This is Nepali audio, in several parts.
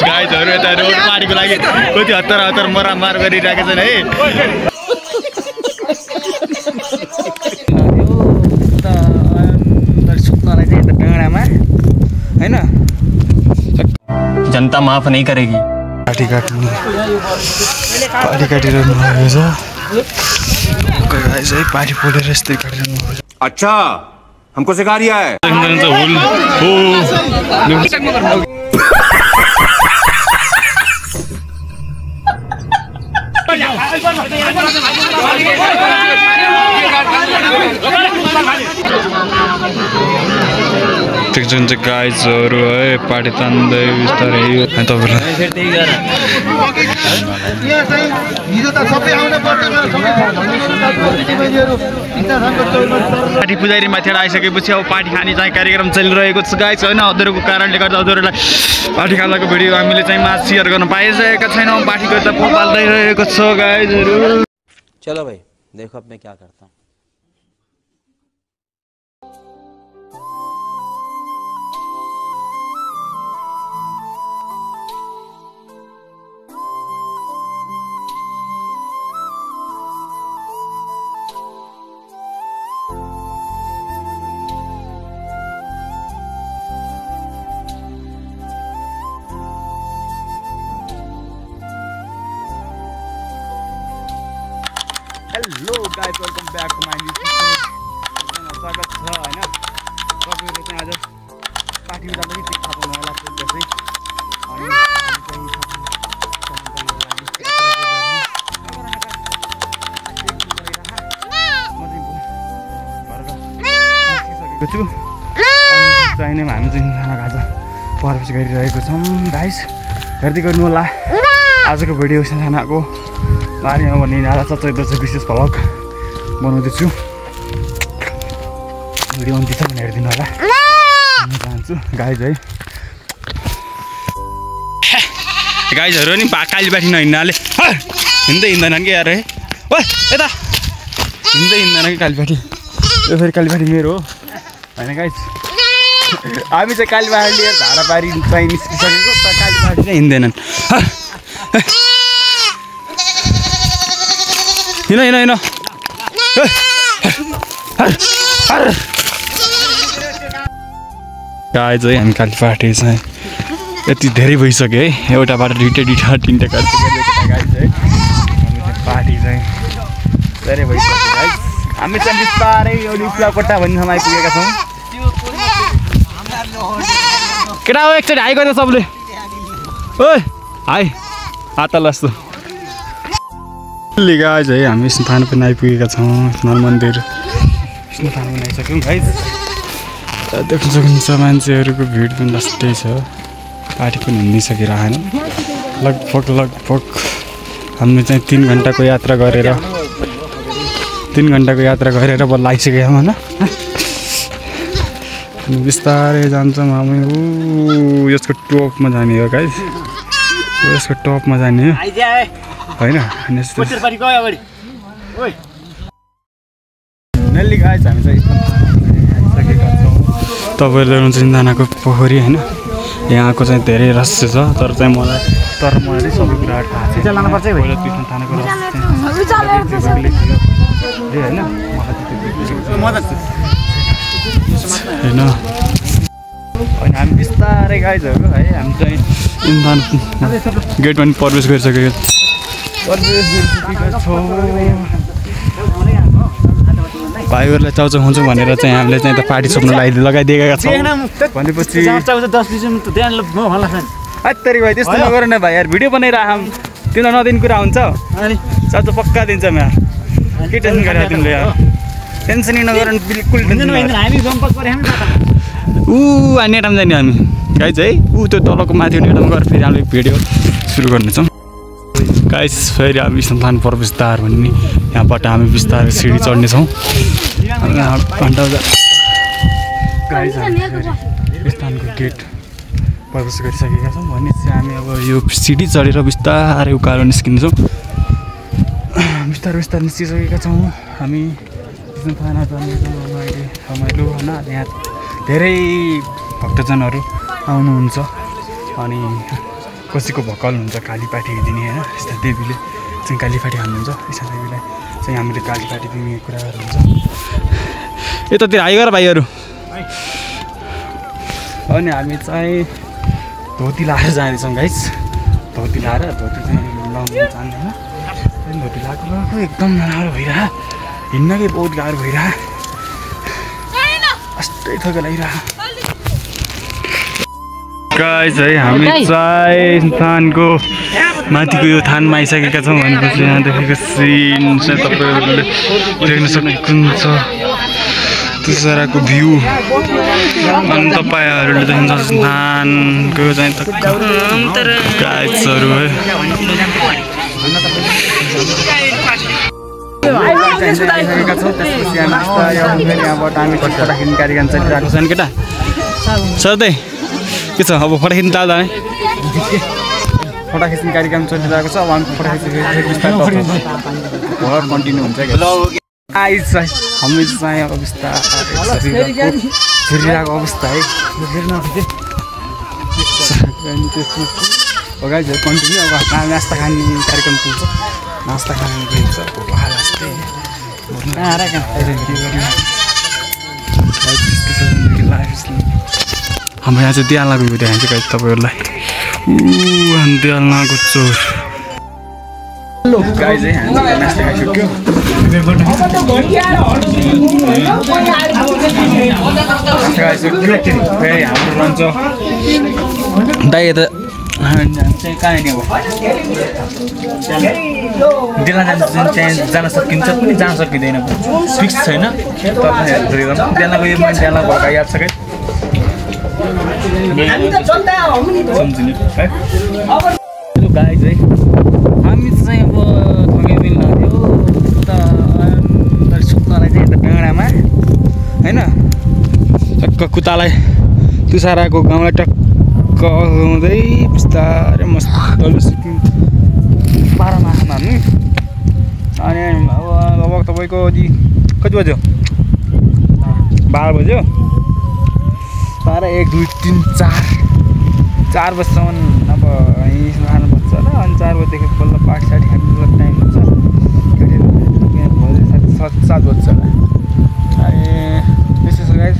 गाइजहरु यता रोड पार्टीको लागि कति हतार मरामार गरिरहेका छन् है। सुत्नलाई चाहिँ यता डाँडामा हैन जनता माफ नहीं करेगी। पार्टी काटिरहनु भएको छ गाइस है पार्टी पोलेर यस्तै काटिरहनु भएको छ। अच्छा हमको सिखा रिया है। जुन चाहिँ गाइजहरु है पार्टी तान्दै बिस्तारै पार्टी पुजारी माथि आइसकेपछि अब पार्टी खाने चाहिँ कार्यक्रम चलिरहेको छ गाइज हैन। अधुरोको कारणले गर्दा अधुरोलाई पार्टी खानाको भिडियो हामीले चाहिँ मास शेयर गर्न पाइसकेका छैनौँ। पार्टी गर्दा पोपाल्दै रहेको छ गाइजहरु। चलो भाई देखो अब मैं क्या करता हूँ। Hello guys welcome back to my new video. स्वागत छ हैन। तपाईहरु चाहिँ आज पार्टी गर्दा पनि ठीक थाहा पाउनु होला त्यसै अनि चाहिने हामी चाहिँ खाना खाजा परवेश गरिरहेको छौँ गाइस। हेर्दै गर्नु होला आजको भिडियो खानाको बारेमा भन्ने नारा चच्चैदछ विशेष भ्लग बनाउँदैछु। भिडियो अन्तिम पनि हेरिदिनु होला म चाहन्छु गाइज है। गाइजहरु नि कालीबाटी नहिँड्नाले हिँड्दै हिँड्दैनन् कि यार है। ओ यता हिँड्दै हिँड्दैन कि कालीबाटी। यो फेरि कालीबाटी मेरो हो होइन गाइज। हामी चाहिँ कालीबाटी लिएर धारा पारी चाहिँ निस्किसकेको तर कालीबाटी चाहिँ हिँड्दैनन्। हिँड गाइज है हामी कालीबाटी चाहिँ यति धेरै भइसक्यो है। एउटा बाटो दुईटा तिनवटा गाइज है। पार्टी चाहिँ धेरै भइसक्यो गाइज। हामी चाहिँ बिस्तारै यो उपलाकोटा भन्ने ठाउँमा आइपुगेका छौँ। केटा हो एकचोटि हाई गर्दा सबले ओइ हाई हात लस्तो गाइज है। हामी स्नान पनि आइपुगेका छौँ। स्नान मन्दिर स्नान बनाइसक्यौँ गाइज। देख्न सक्नुहुन्छ मान्छेहरूको भिड पनि जस्तै छ। पार्टी पनि हिँडिसकेर आएन। लगभग हामी चाहिँ 3 घन्टाको यात्रा गरेर बल्ल आइसक्यौँ होइन। बिस्तारै जान्छौँ हामी। यसको टपमा जाने हो गाइज। यसको टपमा जाने हो होइन। नेली गाइज हामी चाहिँ आइसकेका छौँ। तपाईँहरूले हुनुहुन्छ सिन्धानाको पोखरी होइन। यहाँको चाहिँ धेरै रहस्य छ तर मलाई सबै कुराहरू थाहा छ। होइन होइन अनि हामी बिस्तारै गाइजहरू है हामी चाहिँ सिन्धाना गेट पनि प्रवेश गरिसकेको छौँ। भाइहरूलाई चाउचाउ खुवाउँछु भनेर चाहिँ हामीले चाहिँ यता पार्टी सोप्न लगाइदिएका छौँ। भनेपछि हत्तरी भाइ त्यस्तो नगर न भाइ यार। भिडियो बनाइराखौँ तिमीलाई नदिने कुरा हुन्छ। चाउचाउ पक्का दिन्छ यार। के टेन्सन गरेर तिमीले यार। टेन्सनै नगर बिल्कुल नेटामा जाने हामी गाइज है। त्यो तलको माथि नेटामा गएर फेरि हामीले भिडियो सुरु गर्नेछौँ गाइस। फेरि हामी सन्तान प्रवेशद्वार भन्ने यहाँबाट हामी बिस्तारै सिडी चढ्नेछौँ। स्थानको गेट प्रवेश गरिसकेका छौँ। भनेपछि हामी अब यो सिडी चढेर बिस्तारै उकालो निस्किन्छौँ। बिस्तारै निस्किसकेका छौँ हामी। खाना जाने अहिले रमाइलो होइन। यहाँ धेरै भक्तजनहरू आउनुहुन्छ अनि कसैको भक्कल हुन्छ कालीपाठी दिने होइन यस्ता देवीले चाहिँ कालीपाठी हाल्नुहुन्छ यस्ता देवीलाई चाहिँ हामीले कालीपाठी दिने कुराहरू हुन्छ यतातिर आइगर भाइहरू अनि हामी चाहिँ धोती लाएर जाँदैछौँ गाइस धोती लाएर धोती चाहिँ लाउनु जान्दैन धोती लगाएको एकदम नराम्रो भइरह हिँड्नकै बहुत गाह्रो भइरह यस्तै थोक लागिरह गाइस है हामी चाहिँ थानको माथिको यो थानमा आइसकेका छौँ भनेपछि यहाँ देखेको सिन चाहिँ तपाईँहरूले देख्न सक्नुहुन्छ तुसाराको भ्यू अनि तपाईँहरूले देख्न सक्नुहुन्छ थानको चाहिँ गाइसहरू है आइसकेका छौँ त्यसपछि यहाँबाट हामी फोटा खिच्ने कार्यक्रम चलिरहेको छ नि केटा सधैँ के छ अब फोटो खिच्नु चाल्दा है फोटो खिच्ने कार्यक्रम चलिरहेको छ अब हामी फोटो खिच्नु कन्टिन्यू हुन्छ हामी चाहिँ अब बिस्तारै छिरिरहेको अवस्था है कन्टिन्यू अब नास्ता खाने कार्यक्रम पुग्छ नास्ता खाने पुग्छ हाम्रो यहाँ चाहिँ दियालाको भिडियो देखाउँछु गाइस तपाईँहरूलाई दियालाको चोर गाइस है हामी नास्ता खाइसक्यो फेरि हाम्रो रहन्छ दाइ यता चाहिँ कहाँ नि अब दिला चाहिँ जान सकिन्छ पनि जान सकिँदैन फिक्स छैन त्यहाँको यो मान्छे त्यहाँ भएका याद छ क्या सम्झिनु है गाइस है हामी चाहिँ अब थगे मिल्न थियो उता सुत्नलाई चाहिँ यता डाँडामा होइन टक्क कुतालाई तुसाराको गाउँलाई टक्क हुँदै बिस्तारै मजाले सिक्किम पारामा हाल्नु अनि अब तपाईँको कति बज्यो 12 बज्यो 12 1 2 3 4 बजीसम्म अब यहीँ खानुपर्छ होला अनि 4 बजीदेखि बल्ल पार्टी साटी खानु टाइम हुन्छ 7 बज्छ होला अनि त्यसो छ गाइस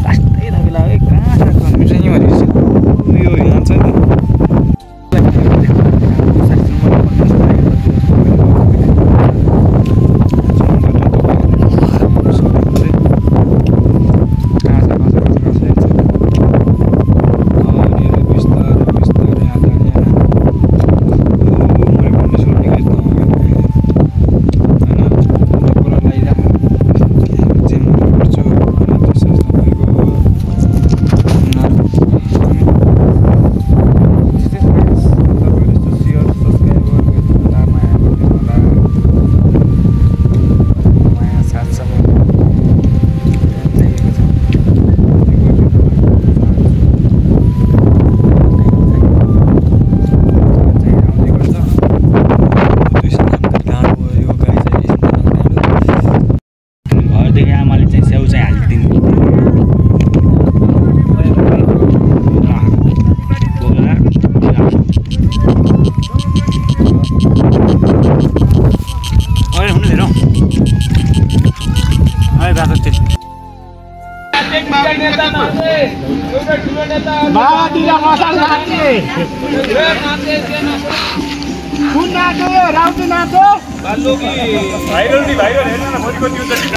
लास्टै तपाईँलाई है कहाँ छ चाहिँ भनेपछि उयो यहाँ छ नि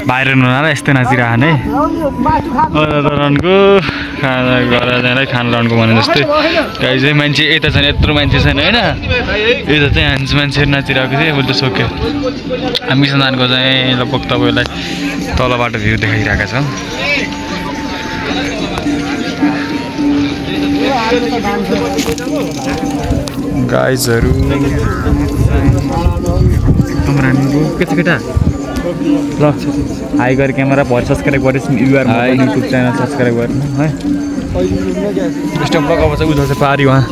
भाइरल हुनाले यस्तै नाचिरहने रनको खाना गरेर खाना रनको भने जस्तै गाई चाहिँ मान्छे यता छैन यत्रो मान्छे छैन होइन यता चाहिँ हान्छ मान्छेहरू नाचिरहेको थिएँ मैले त सोकेँ हामी सन्तानको चाहिँ लगभग तपाईँलाई तलबाट भ्यू देखाइरहेका छौँ गाइजहरू एकदम राम्रो के छ केटा ल हाई गरे क्यामेरा भएर सब्सक्राइब गरेँ युआर युट्युब च्यानल सब्सक्राइब गर्नु है स्टप लगाएको चाहिँ उता चाहिँ पारी उहाँ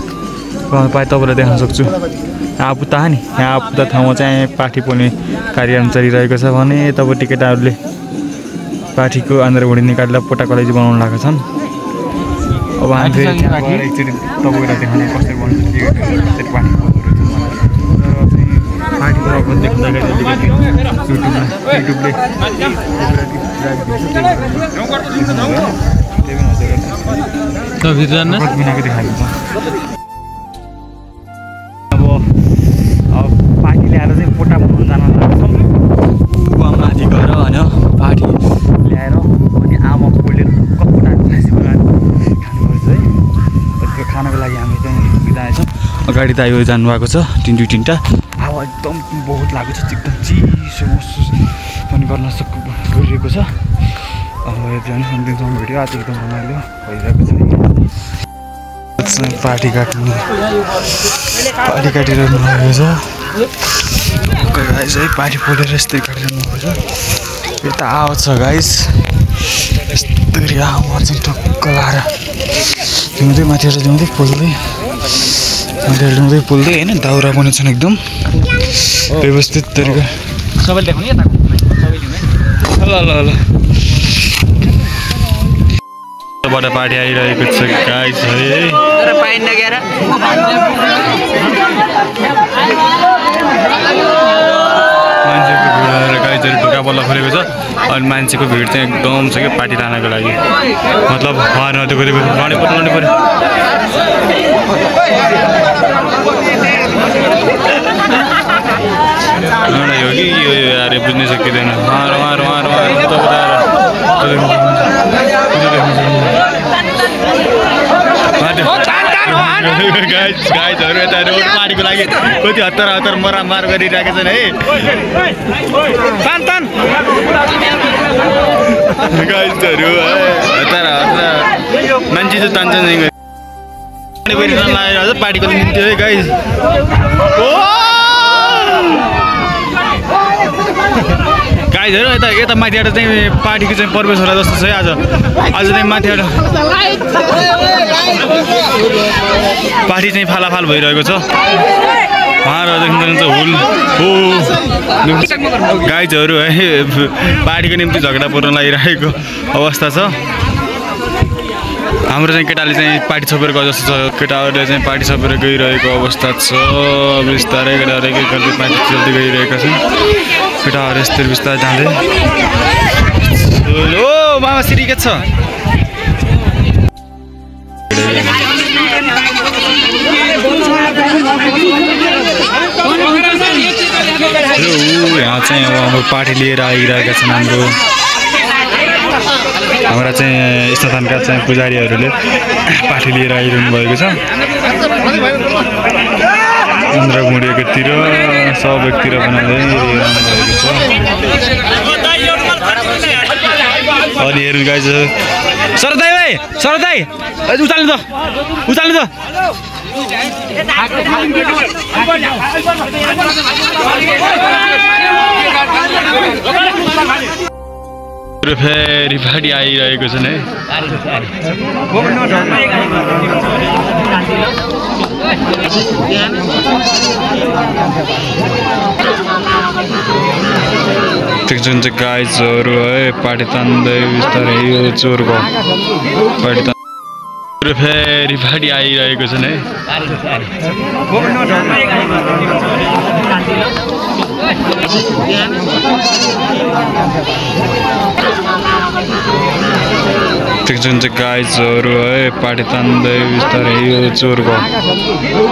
पाए तपाईँलाई देखाउन सक्छु यहाँ पुता नि यहाँ पुता ठाउँमा चाहिँ पाठी पोल्ने कार्यक्रम चलिरहेको छ भने यतापट्टि केटाहरूले पाठीको आन्द्रा भुँडी निकालेर पोटा कलेजी बनाउनु लागेको छन् अब हामी फेरि त्यहाँबाट एकचोटि तपाईँलाई देखाउने कसरी बन्छ के त्यसरी पार्टी पार्टीको अब देख्दाखेरि युट्युबले बिनाको देखाएको अब पार्टी ल्याएर चाहिँ पोटा बनाउनु जान लाग्छौँ माथि गएर होइन पार्टी ल्याएर अनि आमा पोलेर पोटा खासी बनाएर खानुपर्छ है त्यो खानको लागि हामी चाहिँ बिताएछौँ अगाडि त यो जानुभएको छ तिनवटा हावा एकदम बहुत लागेको छ एकदम चिसो महसुस पनि गर्न गरिरहेको छ अब जानु सम्झिन्छौँ भिडियो आज एकदम रमाइलो भइरहेको छ पार्टी काटिरहनु भएको छ गाइस है पार्टी पोलेर यस्तै काटिरहनु भएको छ यता आउँछ गाइस यस्तरी आमा चाहिँ टक्क लाएर ल्याउँदै माथिबाट ल्याउँदै पोल्दै होइन दाउरा पनि छन् एकदम व्यवस्थित तरिका सबैले देखाउने ल बाट पार्टी आइरहेको छ गाइस है मान्छेको भिड आएर गाइजहरू ढोका बल्ल खोलेको छ अनि मान्छेको भिड चाहिँ एकदम छ क्या पार्टी लानको लागि मतलब उहाँहरू नदिएको लाउनु पऱ्यो हो कि यो यार बुझ्नै सकिँदैन गाइजहरू यता रोड पार्टीको लागि कति हतार मरामार गरिरहेको छन् है गाइजहरू हतार मान्छे चाहिँ तान्छन् पार्टीको निम्ति है गाइज गाइजहरू यता माथिबाट चाहिँ पार्टीको चाहिँ प्रवेश होला जस्तो छ है आज चाहिँ माथिबाट पार्टी चाहिँ फालाफाल भइरहेको छ उहाँहरू देख्नुहुन्छ हुल गाइजहरू है पार्टीको निम्ति झगडा पर्न लागिरहेको अवस्था छ हाम्रो चाहिँ केटाले चाहिँ पार्टी छोपेर गयो जस्तो छ केटाहरूले चाहिँ पार्टी छोपेर गइरहेको अवस्था छ बिस्तारै केटाहरू के गर्दै पार्टी चल्दै गइरहेका छन् केटाहरू यस्तै बिस्तारै जाँदै ओ मामा सिरी के छ यहाँ चाहिँ अब पार्टी लिएर आइरहेका छन् हाम्रा चाहिँ स्थानका चाहिँ पुजारीहरूले पार्टी लिएर आइरहनु भएको छ इन्द्रगुडीकोतिर सबैतिर बनाउँदै भएको छ अनि हेर्नु गाइज सरदाई भाइ सरदाई उचाल्नु त फेरि पार्टी आइरहेको छन् है जुन चाहिँ गाइजहरू है पार्टी तान्दै बिस्तारै यो चोरको पार्टी फेरि पार्टी आइरहेको छन् है जुन चाहिँ गाइजहरू है पार्टी तान्दै बिस्तारै यो चोरको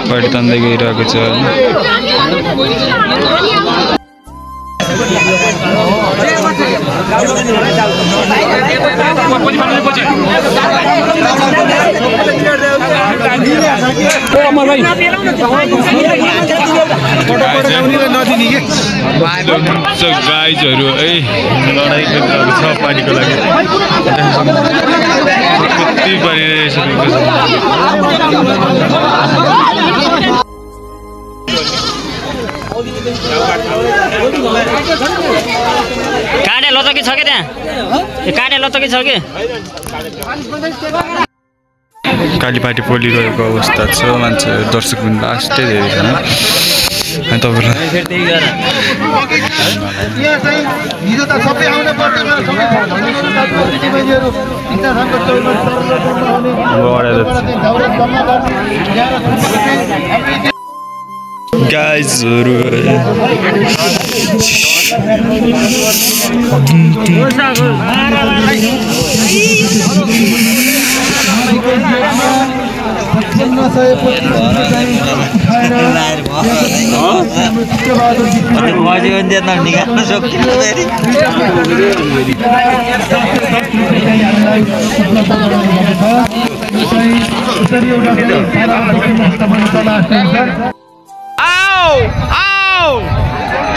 पार्टी तान्दै गइरहेको छ गाइजहरू है लडाइँ गरिरहेको छ पार्टीको लागि कति परिरहेको काटे लचकी छ के त्यहाँ काटे लचकी छ के काली पार्टी पोलिरहेको अवस्था छ मान्छे दर्शक पनि लास्टै धेरै छन् अनि तपाईँहरूलाई यहाँ चाहिँ हिजो त सबै आउन पर्ने गाइजहरू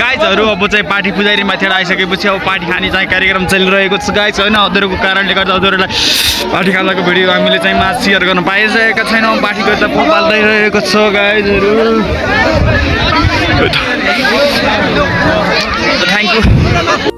गाइजहरू अब चाहिँ पार्टी पुजारी माथिबाट आइसकेपछि अब पार्टी खाने चाहिँ कार्यक्रम चलिरहेको छ गाइज होइन हजुरहरूको कारणले गर्दा हजुरहरूलाई पार्टी खाँदाको भिडियो हामीले चाहिँ माझ सेयर गर्न पाइसकेका छैनौँ पार्टी गर्दा पाल्दैरहेको छ गाइजहरू थ्याङ्क यू